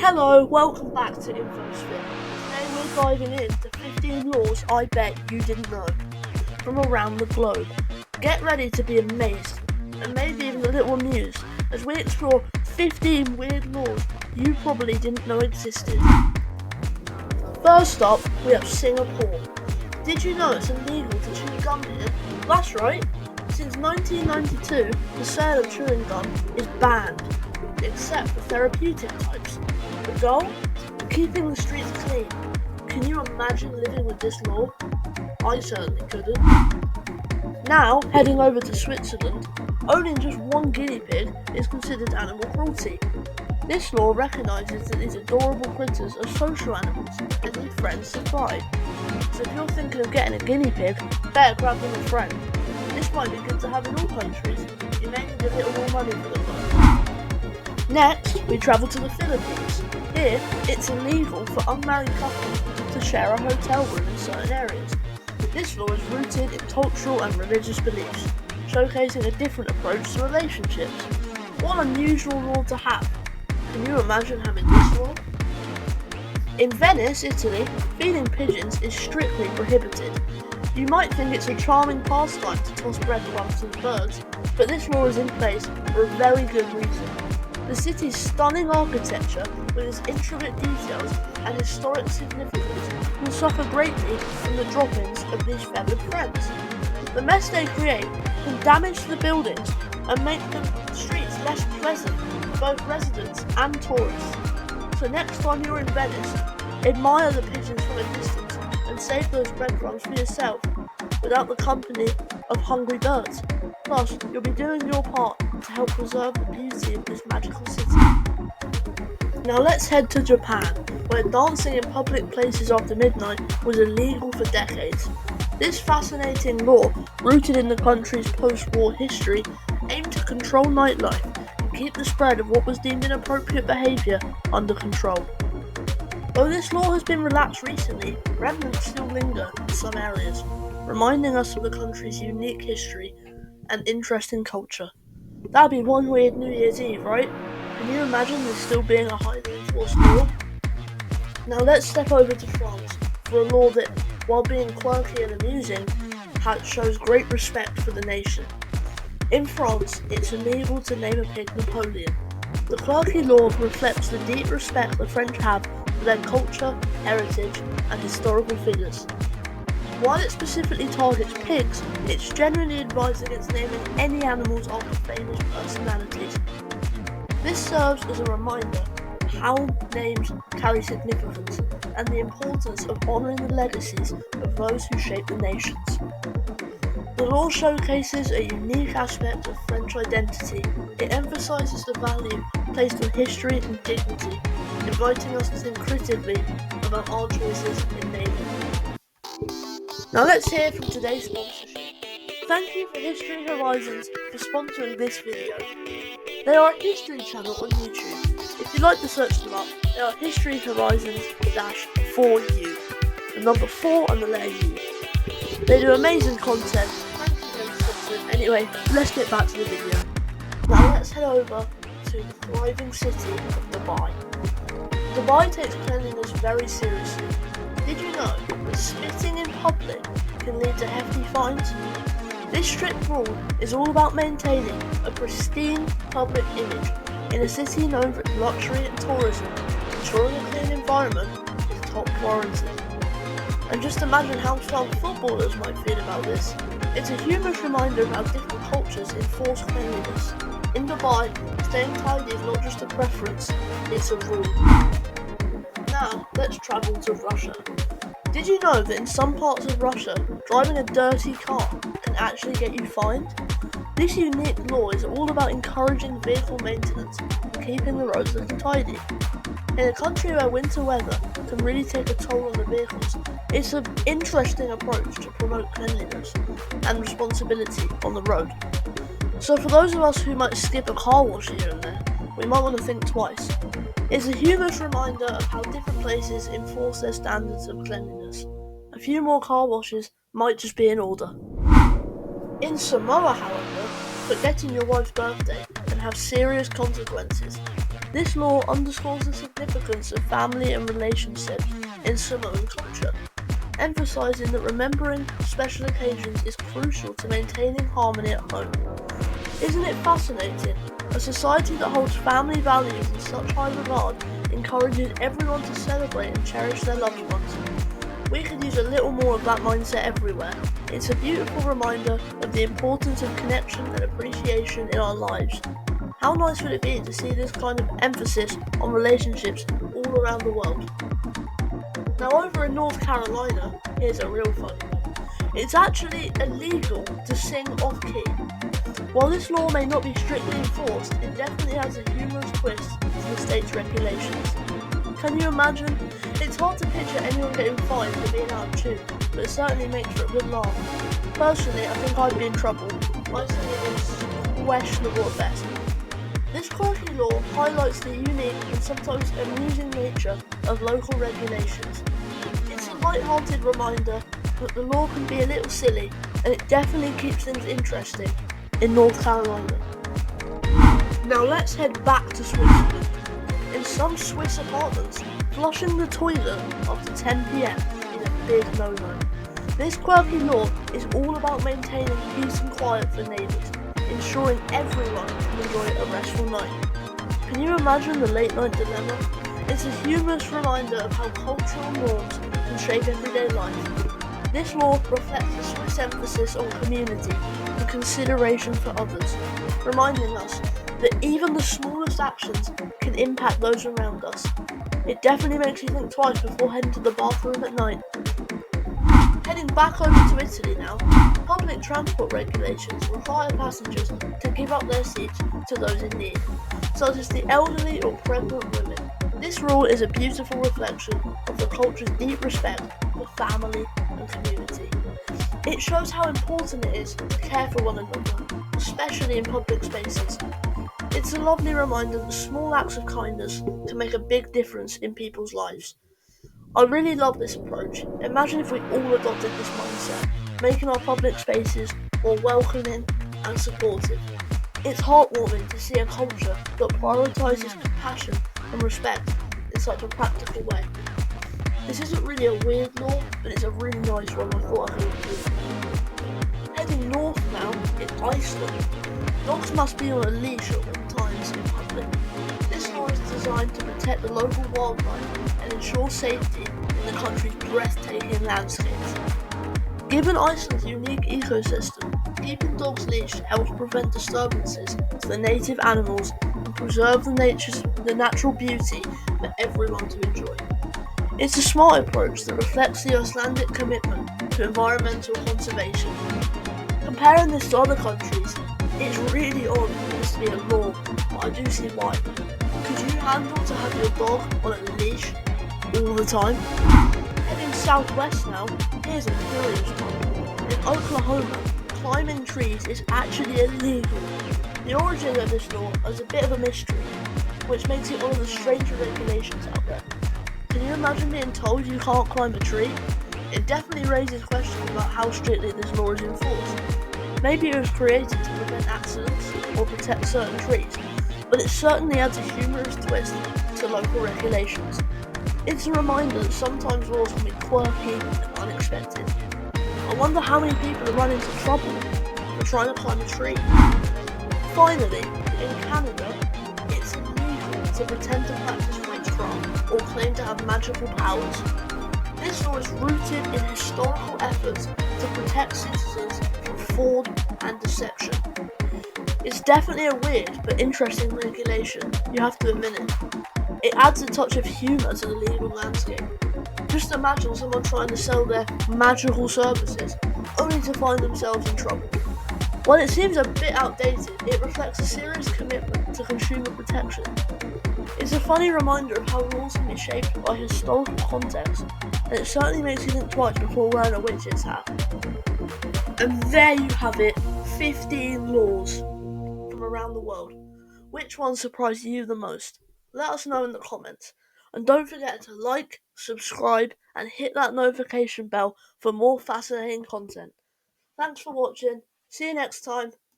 Hello, welcome back to Infosphere. Today we're diving into 15 laws I bet you didn't know from around the globe. Get ready to be amazed and maybe even a little amused as we explore 15 weird laws you probably didn't know existed. First up, we have Singapore. Did you know it's illegal to chew gum here? That's right. Since 1992, the sale of chewing gum is banned, except for therapeutic types. The goal? Keeping the streets clean. Can you imagine living with this law? I certainly couldn't. Now, heading over to Switzerland, owning just one guinea pig is considered animal cruelty. This law recognises that these adorable critters are social animals and need friends to try. So if you're thinking of getting a guinea pig, better grab them a friend. This might be good to have in all countries. You may need a little more money for them though. Next, we travel to the Philippines. Here, it's illegal for unmarried couples to share a hotel room in certain areas. This law is rooted in cultural and religious beliefs, showcasing a different approach to relationships. What an unusual law to have. Can you imagine having this law? In Venice, Italy, feeding pigeons is strictly prohibited. You might think it's a charming pastime to toss breadcrumbs to the birds, but this law is in place for a very good reason. The city's stunning architecture, with its intricate details and historic significance, will suffer greatly from the droppings of these feathered friends. The mess they create can damage the buildings and make the streets less pleasant for both residents and tourists. So next time you're in Venice, admire the pigeons from a distance and save those breadcrumbs for yourself without the company of hungry birds. Plus, you'll be doing your part to help preserve the beauty of this magical city. Now let's head to Japan, where dancing in public places after midnight was illegal for decades. This fascinating law, rooted in the country's post-war history, aimed to control nightlife and keep the spread of what was deemed inappropriate behaviour under control. Though this law has been relaxed recently, remnants still linger in some areas, reminding us of the country's unique history and interesting culture. That'd be one weird New Year's Eve, right? Can you imagine this still being a highly enforced law? Now let's step over to France for a law that, while being quirky and amusing, shows great respect for the nation. In France, it's illegal to name a pig Napoleon. The quirky law reflects the deep respect the French have for their culture, heritage, and historical figures. While it specifically targets pigs, it's generally advised against naming any animals after famous personalities. This serves as a reminder of how names carry significance and the importance of honouring the legacies of those who shaped the nations. The law showcases a unique aspect of French identity. It emphasises the value placed on history and dignity, inviting us to think critically about our choices in naming. Now let's hear from today's sponsorship. Thank you for History Horizons for sponsoring this video. They are a history channel on YouTube. If you'd like to search them up, they are History Horizons-4U. The number 4 and the letter U. They do amazing content. Thank you for the sponsor. Anyway, let's get back to the video. Now let's head over to the thriving city of Dubai. Dubai takes cleanliness very seriously. Did you know that spitting in public can lead to hefty fines? This strict rule is all about maintaining a pristine public image in a city known for its luxury and tourism. Ensuring a clean environment is top priority. And just imagine how some footballers might feel about this. It's a humorous reminder of how different cultures enforce cleanliness. In Dubai, staying tidy is not just a preference, it's a rule. Now, let's travel to Russia. Did you know that in some parts of Russia, driving a dirty car can actually get you fined? This unique law is all about encouraging vehicle maintenance and keeping the roads looking tidy. In a country where winter weather can really take a toll on the vehicles, it's an interesting approach to promote cleanliness and responsibility on the road. So for those of us who might skip a car wash here and there, we might want to think twice. It's a humorous reminder of how different places enforce their standards of cleanliness. A few more car washes might just be in order. In Samoa, however, forgetting your wife's birthday can have serious consequences. This law underscores the significance of family and relationships in Samoan culture, emphasizing that remembering special occasions is crucial to maintaining harmony at home. Isn't it fascinating? A society that holds family values in such high regard encourages everyone to celebrate and cherish their loved ones. We could use a little more of that mindset everywhere. It's a beautiful reminder of the importance of connection and appreciation in our lives. How nice would it be to see this kind of emphasis on relationships all around the world? Now over in North Carolina, here's a real funny one. It's actually illegal to sing off-key. While this law may not be strictly enforced, it definitely has a humorous twist to the state's regulations. Can you imagine? It's hard to picture anyone getting fined for being out of tune, but it certainly makes for a good laugh. Personally, I think I'd be in trouble. My singing is questionable at best. This quirky law highlights the unique and sometimes amusing nature of local regulations. It's a light-hearted reminder that the law can be a little silly, and it definitely keeps things interesting in North Carolina. Now let's head back to Switzerland. In some Swiss apartments, flushing the toilet after 10 p.m. is a big no-no. This quirky law is all about maintaining peace and quiet for neighbours, ensuring everyone can enjoy a restful night. Can you imagine the late night dilemma? It's a humorous reminder of how cultural norms can shape everyday life. This law reflects the Swiss emphasis on community and consideration for others, reminding us that even the smallest actions can impact those around us. It definitely makes you think twice before heading to the bathroom at night. Heading back over to Italy now, public transport regulations require passengers to give up their seats to those in need, such as the elderly or pregnant women. This rule is a beautiful reflection of the culture's deep respect for family and community. It shows how important it is to care for one another, especially in public spaces. It's a lovely reminder that small acts of kindness can make a big difference in people's lives. I really love this approach. Imagine if we all adopted this mindset, making our public spaces more welcoming and supportive. It's heartwarming to see a culture that prioritises compassion and respect in such a practical way. This isn't really a weird law, but it's a really nice one I thought I could include. Heading north now, in Iceland, dogs must be on a leash at all times in public. This law is designed to protect the local wildlife and ensure safety in the country's breathtaking landscapes. Given Iceland's unique ecosystem, keeping dogs leashed helps prevent disturbances to the native animals and preserve the natural beauty for everyone to enjoy. It's a smart approach that reflects the Icelandic commitment to environmental conservation. Comparing this to other countries, it's really odd for this to be a law, but I do see why. Could you handle to have your dog on a leash all the time? Heading southwest now, here's a curious one. In Oklahoma, climbing trees is actually illegal. The origin of this law is a bit of a mystery, which makes it one of the stranger regulations out there. Can you imagine being told you can't climb a tree? It definitely raises questions about how strictly this law is enforced. Maybe it was created to prevent accidents or protect certain trees, but it certainly adds a humorous twist to local regulations. It's a reminder that sometimes laws can be quirky and unexpected. I wonder how many people have run into trouble for trying to climb a tree. Finally, in Canada, it's illegal to pretend to practice witchcraft or claim to have magical powers. This law is rooted in historical efforts to protect citizens from fraud and deception. It's definitely a weird but interesting regulation, you have to admit it. It adds a touch of humour to the legal landscape. Just imagine someone trying to sell their magical services, only to find themselves in trouble. While it seems a bit outdated, it reflects a serious commitment to consumer protection. It's a funny reminder of how laws can be shaped by historical context, and it certainly makes you think twice before wearing a witch's hat. And there you have it, 15 laws from around the world. Which one surprised you the most? Let us know in the comments. And don't forget to like, subscribe, and hit that notification bell for more fascinating content. Thanks for watching. See you next time.